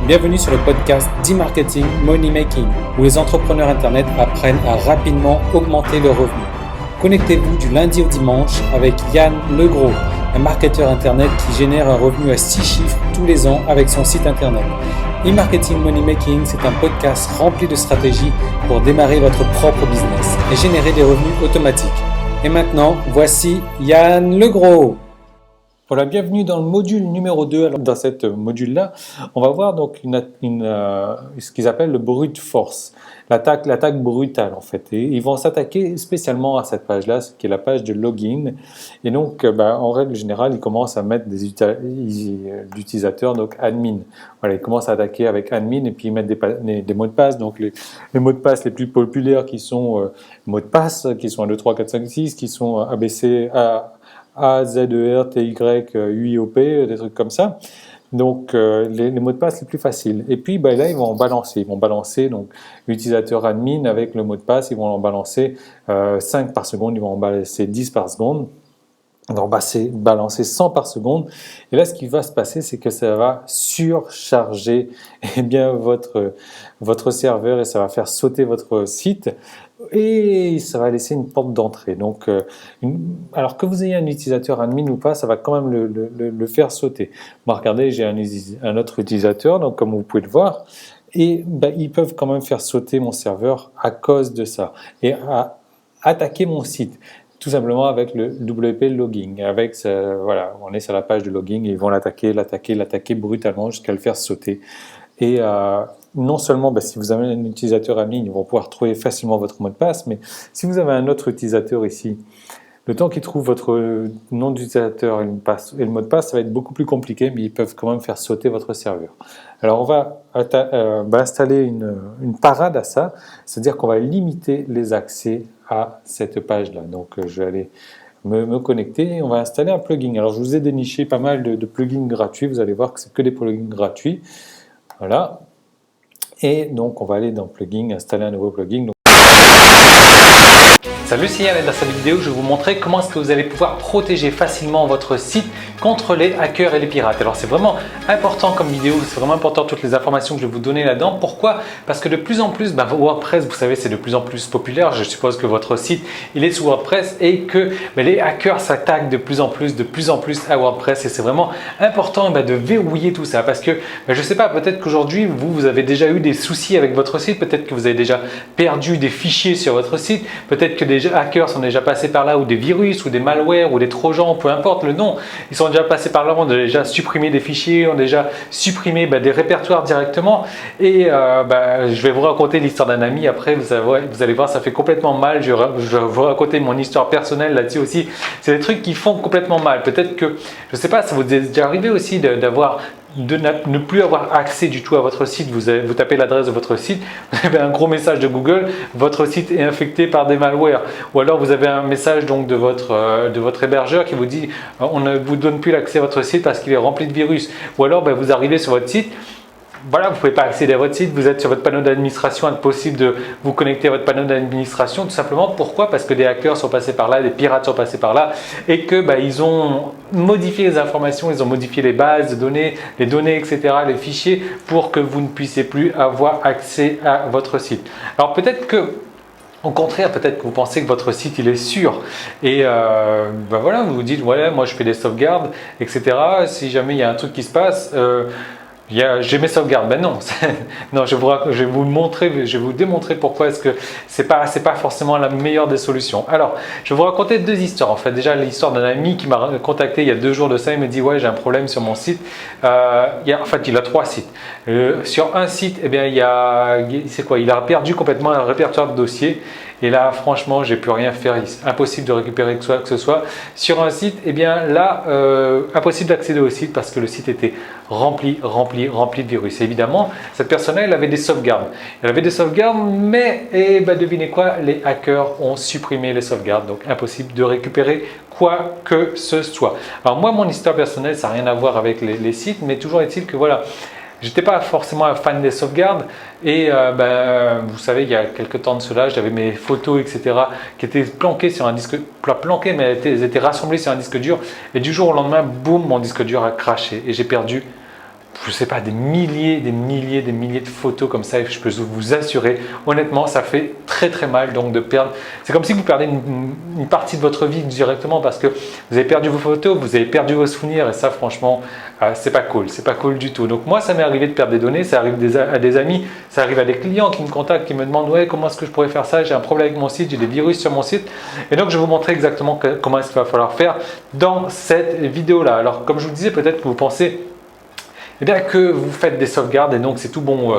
Bienvenue sur le podcast d'e-marketing Money Making, où les entrepreneurs Internet apprennent à rapidement augmenter leurs revenus. Connectez-vous du lundi au dimanche avec Yann Legros, un marketeur Internet qui génère un revenu à 6 chiffres tous les ans avec son site Internet. E-marketing Money Making, c'est un podcast rempli de stratégies pour démarrer votre propre business et générer des revenus automatiques. Et maintenant, voici Yann Legros. Voilà, bienvenue dans le module numéro 2. Alors, dans cette module-là, on va voir donc ce qu'ils appellent le brute force, l'attaque brutale en fait. Et ils vont s'attaquer spécialement à cette page-là, qui est la page de login. Et donc, en règle générale, ils commencent à mettre des utilisateurs, donc admin. Voilà, ils commencent à attaquer avec admin et puis ils mettent des mots de passe. Donc, les mots de passe les plus populaires qui sont mots de passe, qui sont 1, 2, 3, 4, 5, 6, qui sont ABC, A, Z, E, R, T, Y, U, I, O, P, des trucs comme ça. Donc, les mots de passe les plus faciles. Et puis, là, ils vont en balancer. Ils vont balancer, donc, l'utilisateur admin avec le mot de passe, ils vont en balancer 5 par seconde, ils vont en balancer 10 par seconde. Ils vont balancer 100 par seconde. Et là, ce qui va se passer, c'est que ça va surcharger votre serveur et ça va faire sauter votre site. Et ça va laisser une porte d'entrée. Donc, alors que vous ayez un utilisateur admin ou pas, ça va quand même le faire sauter. Bon, regardez, j'ai un autre utilisateur, donc comme vous pouvez le voir, et ils peuvent quand même faire sauter mon serveur à cause de ça et attaquer mon site. Tout simplement avec le WP logging. Voilà, on est sur la page de logging et ils vont l'attaquer brutalement jusqu'à le faire sauter. Et non seulement si vous avez un utilisateur admin, ils vont pouvoir trouver facilement votre mot de passe, mais si vous avez un autre utilisateur ici, le temps qu'ils trouvent votre nom d'utilisateur et le mot de passe, ça va être beaucoup plus compliqué, mais ils peuvent quand même faire sauter votre serveur. Alors on va installer une parade à ça, c'est-à-dire qu'on va limiter les accès à cette page-là. Donc je vais aller me connecter et on va installer un plugin. Alors je vous ai déniché pas mal de plugins gratuits, vous allez voir que c'est que des plugins gratuits. Voilà. Et donc, on va aller dans Plugin, installer un nouveau plugin. Salut, c'est Yann et dans cette vidéo, je vais vous montrer comment est-ce que vous allez pouvoir protéger facilement votre site contre les hackers et les pirates. Alors, c'est vraiment important comme vidéo, c'est vraiment important toutes les informations que je vais vous donner là-dedans. Pourquoi? Parce que de plus en plus, WordPress, vous savez, c'est de plus en plus populaire. Je suppose que votre site, il est sous WordPress et que les hackers s'attaquent de plus en plus à WordPress. Et c'est vraiment important de verrouiller tout ça parce que, je ne sais pas, peut-être qu'aujourd'hui, vous avez déjà eu des soucis avec votre site, peut-être que vous avez déjà perdu des fichiers sur votre site, peut-être que des hackers sont déjà passés par là, ou des virus, ou des malwares, ou des trojans, peu importe le nom, ils sont déjà passés par là, ont déjà supprimé des fichiers, ont déjà supprimé des répertoires directement. Et je vais vous raconter l'histoire d'un ami. Après, vous allez voir, ça fait complètement mal. Je vais vous raconter mon histoire personnelle là-dessus aussi. C'est des trucs qui font complètement mal. Peut-être que, je ne sais pas, ça vous est déjà arrivé aussi de ne plus avoir accès du tout à votre site. Vous tapez l'adresse de votre site, vous avez un gros message de Google, votre site est infecté par des malwares, ou alors vous avez un message donc de votre hébergeur qui vous dit on ne vous donne plus l'accès à votre site parce qu'il est rempli de virus, ou alors vous arrivez sur votre site. Voilà, vous ne pouvez pas accéder à votre site, vous êtes sur votre panneau d'administration, impossible de vous connecter à votre panneau d'administration, tout simplement. Pourquoi? Parce que des hackers sont passés par là, des pirates sont passés par là et que ils ont modifié les informations, ils ont modifié les bases de données, les données, etc., les fichiers pour que vous ne puissiez plus avoir accès à votre site. Alors peut-être que au contraire, peut-être que vous pensez que votre site il est sûr et voilà, vous vous dites voilà, moi je fais des sauvegardes, etc. Si jamais il y a un truc qui se passe, j'ai mes sauvegardes. Ben non, non, je vais vous démontrer pourquoi est-ce que c'est pas forcément la meilleure des solutions. Alors, je vais vous raconter deux histoires. En fait, déjà l'histoire d'un ami qui m'a contacté il y a 2 jours de ça. Il me dit ouais, j'ai un problème sur mon site. Il a 3 sites. Sur un site, il a perdu complètement un répertoire de dossiers. Et là, franchement, j'ai plus rien faire. Impossible de récupérer quoi que ce soit. Sur un site, impossible d'accéder au site parce que le site était rempli de virus. Et évidemment, cette personne-là, elle avait des sauvegardes. Mais devinez quoi, les hackers ont supprimé les sauvegardes. Donc, impossible de récupérer quoi que ce soit. Alors moi, mon histoire personnelle, ça n'a rien à voir avec les sites, mais toujours est-il que voilà, j'étais pas forcément un fan des sauvegardes et vous savez, il y a quelques temps de cela, j'avais mes photos, etc. qui étaient planquées sur un disque, pas planquées, mais elles étaient rassemblées sur un disque dur et du jour au lendemain, boum, mon disque dur a craché et j'ai perdu je sais pas, des milliers de photos comme ça, et je peux vous assurer, honnêtement, ça fait très mal donc de perdre. C'est comme si vous perdez une partie de votre vie directement parce que vous avez perdu vos photos, vous avez perdu vos souvenirs, et ça, franchement, c'est pas cool du tout. Donc moi, ça m'est arrivé de perdre des données, ça arrive à des amis, ça arrive à des clients qui me contactent, qui me demandent ouais, comment est-ce que je pourrais faire ça, j'ai un problème avec mon site, j'ai des virus sur mon site, et donc je vais vous montrer exactement comment est-ce qu'il va falloir faire dans cette vidéo-là. Alors, comme je vous disais, peut-être que vous pensez eh bien, que vous faites des sauvegardes et donc c'est tout bon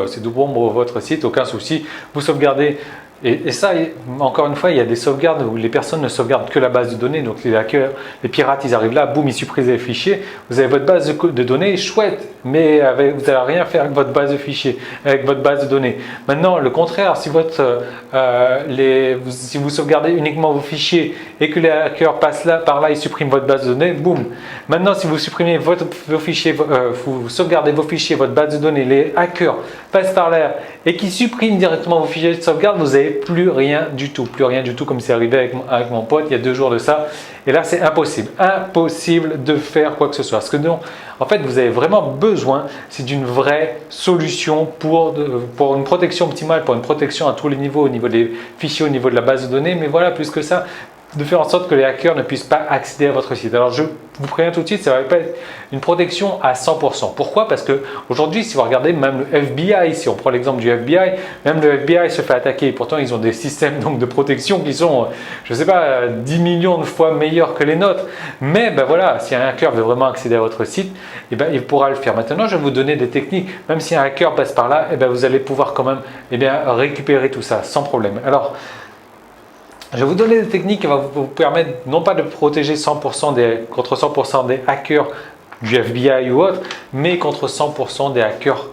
pour votre site, aucun souci, vous sauvegardez. Et ça, encore une fois, il y a des sauvegardes où les personnes ne sauvegardent que la base de données. Donc les hackers, les pirates, ils arrivent là, boum, ils suppriment les fichiers. Vous avez votre base de données, chouette, mais vous n'allez rien faire avec votre base de fichiers, avec votre base de données. Maintenant, le contraire, si vous sauvegardez uniquement vos fichiers et que les hackers passent par là, ils suppriment votre base de données, boum. Maintenant, si vous supprimez vos fichiers, vous sauvegardez vos fichiers, votre base de données, les hackers passent par là et qui suppriment directement vos fichiers de sauvegarde, vous n'avez plus rien du tout, comme c'est arrivé avec mon pote il y a 2 jours de ça. Et là, c'est impossible de faire quoi que ce soit. Parce que non, en fait, vous avez vraiment besoin, c'est d'une vraie solution pour une protection optimale, pour une protection à tous les niveaux, au niveau des fichiers, au niveau de la base de données. Mais voilà, plus que ça, de faire en sorte que les hackers ne puissent pas accéder à votre site. Alors, je vous préviens tout de suite, ça ne va pas être une protection à 100%. Pourquoi? Parce qu'aujourd'hui, si vous regardez même le FBI, si on prend l'exemple du FBI, même le FBI se fait attaquer. Pourtant, ils ont des systèmes donc, de protection qui sont, je ne sais pas, 10 millions de fois meilleurs que les nôtres. Mais ben voilà, si un hacker veut vraiment accéder à votre site, eh ben, il pourra le faire. Maintenant, je vais vous donner des techniques. Même si un hacker passe par là, eh ben, vous allez pouvoir quand même récupérer tout ça sans problème. Alors, je vais vous donner des techniques qui vont vous permettre non pas de protéger contre 100% des hackers du FBI ou autre, mais contre 100% des hackers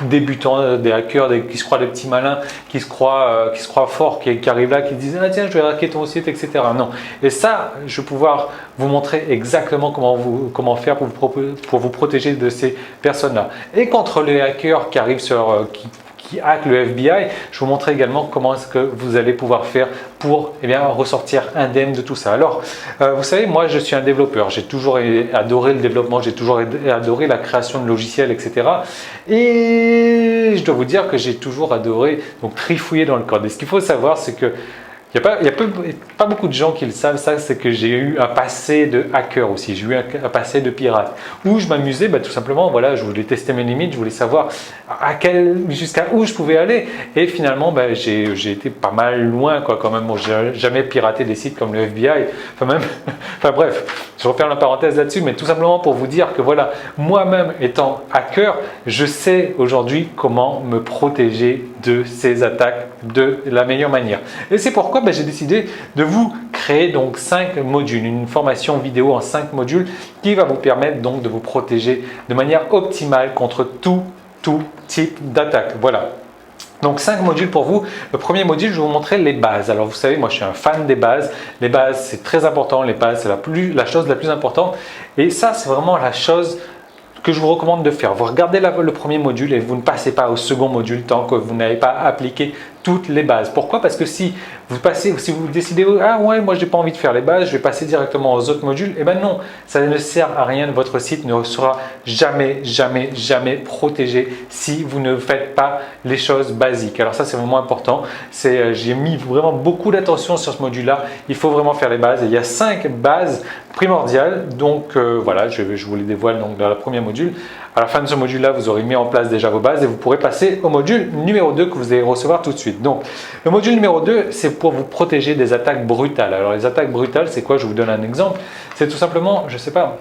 débutants, des hackers qui se croient des petits malins, qui se croient forts, qui arrivent là, qui disent ah tiens je vais hacker ton site, etc. Non. Et ça, je vais pouvoir vous montrer exactement comment faire pour vous protéger de ces personnes-là. Et contre les hackers qui arrivent qui hack le FBI, je vous montrer également comment est-ce que vous allez pouvoir faire pour ressortir indemne de tout ça. Alors, vous savez, moi je suis un développeur, j'ai toujours adoré le développement, j'ai toujours adoré la création de logiciels, etc. Et je dois vous dire que j'ai toujours adoré donc trifouiller dans le code. Et ce qu'il faut savoir, c'est que il n'y a pas beaucoup de gens qui le savent, ça, c'est que j'ai eu un passé de hacker aussi, j'ai eu un passé de pirate, où je m'amusais tout simplement, voilà, je voulais tester mes limites, je voulais savoir jusqu'à où je pouvais aller, et finalement j'ai été pas mal loin quand même. Bon, j'ai jamais piraté des sites comme le FBI, enfin bref, je referme la parenthèse là-dessus, mais tout simplement pour vous dire que voilà, moi-même étant hacker, je sais aujourd'hui comment me protéger de ces attaques de la meilleure manière. Et c'est pourquoi j'ai décidé de vous créer donc 5 modules, une formation vidéo en 5 modules qui va vous permettre donc de vous protéger de manière optimale contre tout type d'attaque. Voilà. Donc 5 modules pour vous. Le premier module, je vais vous montrer les bases. Alors vous savez, moi je suis un fan des bases. Les bases, c'est très important. Les bases, c'est la chose la plus importante. Et ça, c'est vraiment la chose que je vous recommande de faire. Vous regardez le premier module et vous ne passez pas au second module tant que vous n'avez pas appliqué toutes les bases. Pourquoi? Parce que si vous décidez ah ouais, moi j'ai pas envie de faire les bases, je vais passer directement aux autres modules, et non, ça ne sert à rien. Votre site ne sera jamais protégé si vous ne faites pas les choses basiques. Alors ça, c'est vraiment important. J'ai mis vraiment beaucoup d'attention sur ce module-là. Il faut vraiment faire les bases. Et il y a 5 bases primordiales. Donc voilà, je vous les dévoile donc dans le premier module. À la fin de ce module-là, vous aurez mis en place déjà vos bases et vous pourrez passer au module numéro 2 que vous allez recevoir tout de suite. Donc, le module numéro 2, c'est pour vous protéger des attaques brutales. Alors, les attaques brutales, c'est quoi? Je vous donne un exemple. C'est tout simplement, je ne sais pas,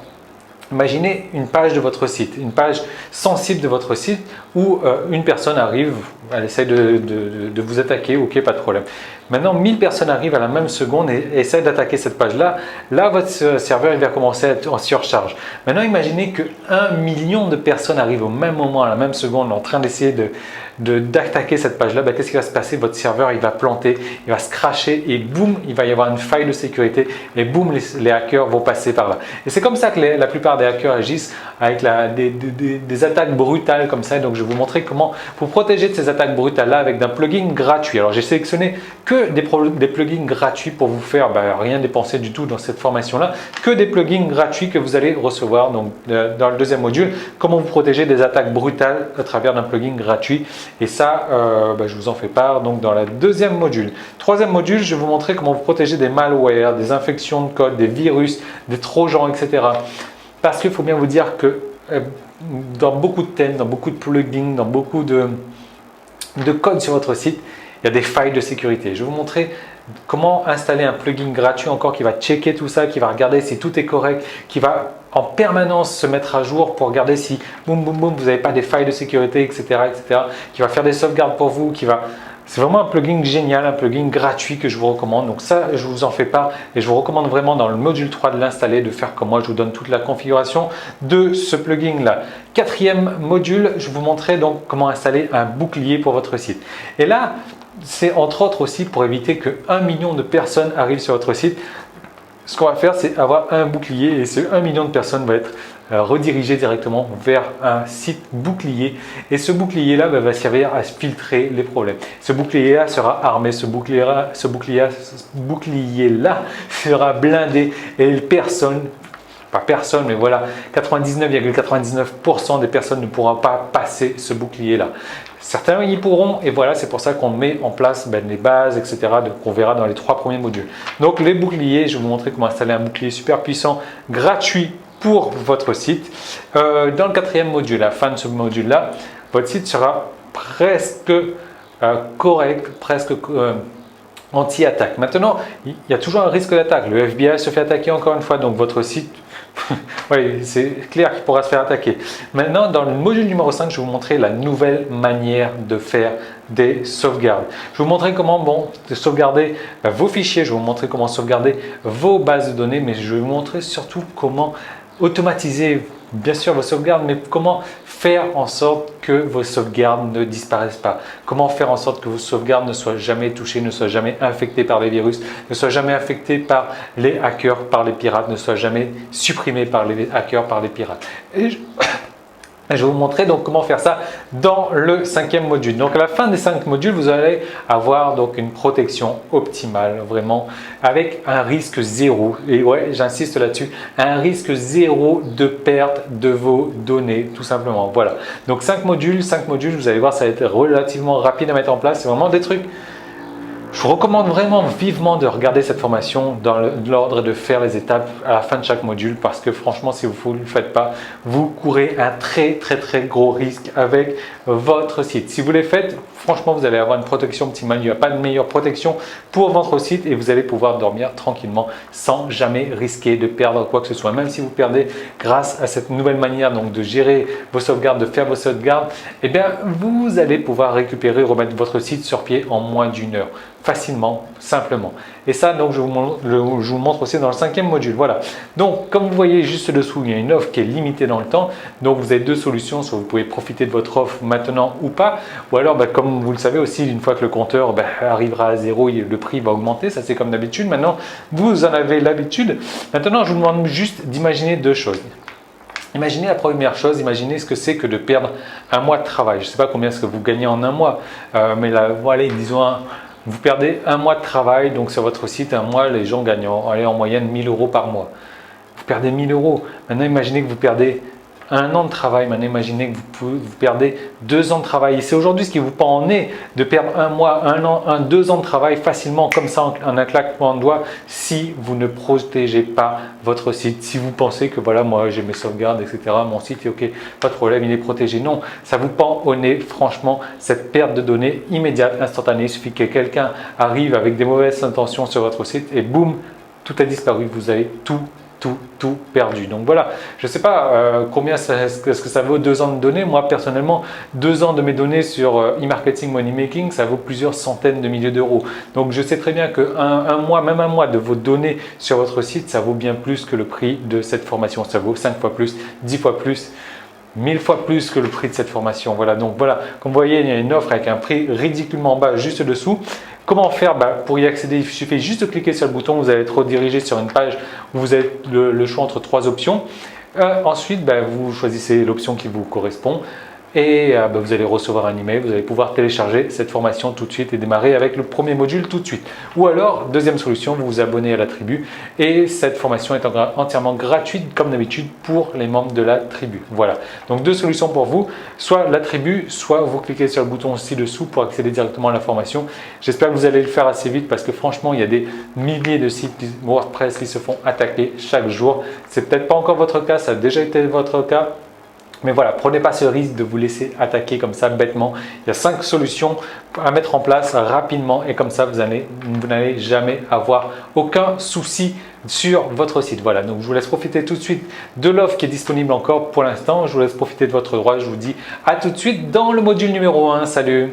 imaginez une page de votre site, une page sensible de votre site où une personne arrive, elle essaie de vous attaquer, ok, pas de problème. Maintenant, 1000 personnes arrivent à la même seconde et essaient d'attaquer cette page-là. Là, votre serveur il va commencer à être en surcharge. Maintenant, imaginez que 1 million de personnes arrivent au même moment, à la même seconde, en train d'essayer d'attaquer cette page-là. Qu'est-ce qui va se passer? Votre serveur, il va planter, il va se crasher et boum, il va y avoir une faille de sécurité et boum, les hackers vont passer par là. Et c'est comme ça que la plupart des hackers agissent avec des attaques brutales comme ça. Donc, je vais vous montrer comment vous protéger de ces attaques brutales-là avec un plugin gratuit. Alors, j'ai sélectionné que que des plugins gratuits pour vous faire rien dépenser du tout dans cette formation-là, que des plugins gratuits que vous allez recevoir. Donc, dans le deuxième module, comment vous protéger des attaques brutales à travers d'un plugin gratuit. Et ça, je vous en fais part donc dans le deuxième module. Troisième module, je vais vous montrer comment vous protéger des malwares, des infections de code, des virus, des trojans, etc. Parce qu'il faut bien vous dire que dans beaucoup de thèmes, dans beaucoup de plugins, dans beaucoup de code sur votre site, il y a des failles de sécurité. Je vais vous montrer comment installer un plugin gratuit encore qui va checker tout ça, qui va regarder si tout est correct, qui va en permanence se mettre à jour pour regarder si boum boum boum vous n'avez pas des failles de sécurité, etc., etc., qui va faire des sauvegardes pour vous, c'est vraiment un plugin génial, un plugin gratuit que je vous recommande. Donc ça, je vous en fais part et je vous recommande vraiment dans le module 3 de l'installer, de faire comme moi. Je vous donne toute la configuration de ce plugin-là. Quatrième module, je vais vous montrer donc comment installer un bouclier pour votre site. Et là, c'est entre autres aussi pour éviter que 1 million de personnes arrivent sur votre site. Ce qu'on va faire, c'est avoir un bouclier et ce 1 million de personnes va être redirigé directement vers un site bouclier. Et ce bouclier-là va servir à filtrer les problèmes. Ce bouclier-là sera armé, ce bouclier-là sera blindé et personne, pas personne, mais voilà, 99,99% des personnes ne pourront pas passer ce bouclier-là. Certains y pourront et voilà, c'est pour ça qu'on met en place les bases, etc. qu'on verra dans les 3 premiers modules. Donc les boucliers, je vais vous montrer comment installer un bouclier super puissant, gratuit pour votre site. Dans le 4e module, à la fin de ce module-là, votre site sera presque correct, presque anti-attaque. Maintenant, il y a toujours un risque d'attaque. Le FBI se fait attaquer encore une fois, donc votre site, oui, c'est clair qu'il pourra se faire attaquer. Maintenant, dans le module numéro 5, je vais vous montrer la nouvelle manière de faire des sauvegardes. Je vais vous montrer comment sauvegarder vos fichiers, je vais vous montrer comment sauvegarder vos bases de données, mais je vais vous montrer surtout comment automatiser bien sûr vos sauvegardes, mais comment faire en sorte que vos sauvegardes ne disparaissent pas. Comment faire en sorte que vos sauvegardes ne soient jamais touchées, ne soient jamais infectées par les virus, ne soient jamais infectées par les hackers, par les pirates, ne soient jamais supprimées par les hackers, par les pirates. Et je vais vous montrer donc comment faire ça dans le 5e module. Donc à la fin des 5 modules, vous allez avoir donc une protection optimale, vraiment avec un risque zéro. Et ouais, j'insiste là-dessus, un risque zéro de perte de vos données, tout simplement. Voilà. Donc 5 modules, vous allez voir, ça va être relativement rapide à mettre en place. C'est vraiment des trucs. Je vous recommande vraiment vivement de regarder cette formation dans l'ordre et de faire les étapes à la fin de chaque module parce que franchement, si vous ne le faites pas, vous courez un très gros risque avec votre site. Si vous les faites, franchement, vous allez avoir une protection optimale. Il n'y a pas de meilleure protection pour votre site et vous allez pouvoir dormir tranquillement sans jamais risquer de perdre quoi que ce soit. Même si vous perdez grâce à cette nouvelle manière donc, de gérer vos sauvegardes, de faire vos sauvegardes, eh bien, vous allez pouvoir récupérer, remettre votre site sur pied en moins d'1 heure. Facilement, simplement. Et ça, donc, je vous montre aussi dans le 5e module. Voilà. Donc, comme vous voyez juste dessous, il y a une offre qui est limitée dans le temps. Donc, vous avez 2 solutions. Soit vous pouvez profiter de votre offre maintenant ou pas. Ou alors, comme vous le savez aussi, une fois que le compteur arrivera à 0, le prix va augmenter. Ça, c'est comme d'habitude. Maintenant, vous en avez l'habitude. Maintenant, je vous demande juste d'imaginer 2 choses. Imaginez la première chose, imaginez ce que c'est que de perdre 1 mois de travail. Je ne sais pas combien est-ce que vous gagnez en 1 mois, mais là, voilà, disons vous perdez 1 mois de travail, donc sur votre site, 1 mois, les gens gagnent en moyenne 1 000 € par mois. Vous perdez 1 000 €. Maintenant, imaginez que vous perdez 1 an de travail. Maintenant, imaginez que vous perdez 2 ans de travail. Et c'est aujourd'hui ce qui vous pend en nez de perdre 1 mois, 1 an, 2 ans de travail facilement, comme ça, en un claquement de doigts, si vous ne protégez pas votre site. Si vous pensez que voilà, moi j'ai mes sauvegardes, etc., mon site est OK, pas de problème, il est protégé. Non, ça vous pend au nez, franchement, cette perte de données immédiate, instantanée. Il suffit que quelqu'un arrive avec des mauvaises intentions sur votre site et boum, tout a disparu. Vous avez tout perdu. Donc voilà, je ne sais pas combien est-ce que ça vaut 2 ans de données. Moi personnellement, 2 ans de mes données sur e-marketing, money making, ça vaut plusieurs centaines de milliers d'euros. Donc je sais très bien que même un mois de vos données sur votre site, ça vaut bien plus que le prix de cette formation. Ça vaut 5 fois plus, 10 fois plus, 1000 fois plus que le prix de cette formation. Voilà, donc voilà, comme vous voyez, il y a une offre avec un prix ridiculement bas juste dessous. Comment faire pour y accéder? Il suffit juste de cliquer sur le bouton, vous allez être redirigé sur une page où vous avez le choix entre 3 options. Ensuite, vous choisissez l'option qui vous correspond. et vous allez recevoir un email, vous allez pouvoir télécharger cette formation tout de suite et démarrer avec le premier module tout de suite. Ou alors, deuxième solution, vous vous abonnez à la tribu et cette formation est entièrement gratuite comme d'habitude pour les membres de la tribu. Voilà, donc deux solutions pour vous, soit la tribu, soit vous cliquez sur le bouton ci-dessous pour accéder directement à la formation. J'espère que vous allez le faire assez vite parce que franchement, il y a des milliers de sites WordPress qui se font attaquer chaque jour. C'est peut-être pas encore votre cas, ça a déjà été votre cas. Mais voilà, prenez pas ce risque de vous laisser attaquer comme ça bêtement. Il y a 5 solutions à mettre en place rapidement et comme ça vous n'allez jamais avoir aucun souci sur votre site. Voilà, donc je vous laisse profiter tout de suite de l'offre qui est disponible encore pour l'instant. Je vous laisse profiter de votre droit. Je vous dis à tout de suite dans le module numéro 1. Salut!